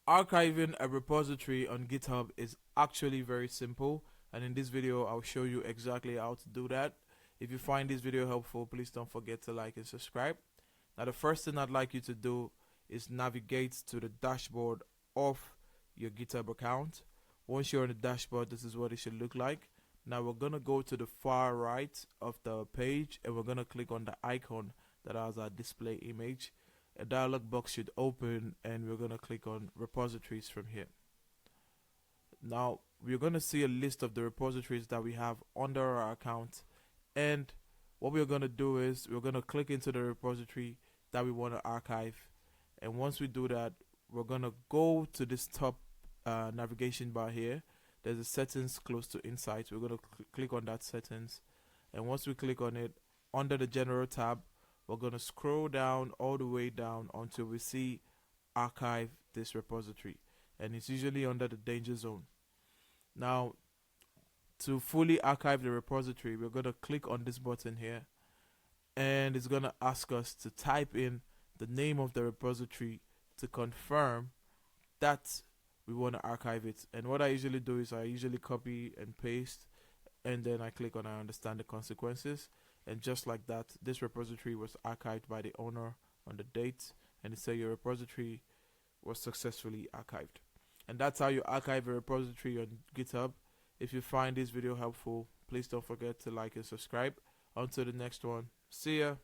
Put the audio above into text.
Archiving a repository on GitHub is actually very simple, and in this video I'll show you exactly how to do that. If you find this video helpful, please don't forget to like and subscribe. Now the first thing I'd like you to do is navigate to the dashboard of your GitHub account. Once you're on the dashboard, this is what it should look like. Now we're gonna go to the far right of the page and we're gonna click on the icon that has our display image. A dialog box should open and we're going to click on repositories from here. Now we're going to see a list of the repositories that we have under our account, and what we're going to do is we're going to click into the repository that we want to archive, and once we do that, we're going to go to this top navigation bar here. There's a settings close to insights. We're going to click on that settings, and once we click on it, under the general tab, we're going to scroll down all the way down until we see archive this repository, and it's usually under the danger zone. Now to fully archive the repository, we're going to click on this button here, and it's going to ask us to type in the name of the repository to confirm that we want to archive it. And what I usually do is I usually copy and paste, and then I click on I understand the consequences. And just like that, this repository was archived by the owner on the date, and it said your repository was successfully archived. And that's how you archive a repository on GitHub. If you find this video helpful, please don't forget to like and subscribe. On to the next one. See ya.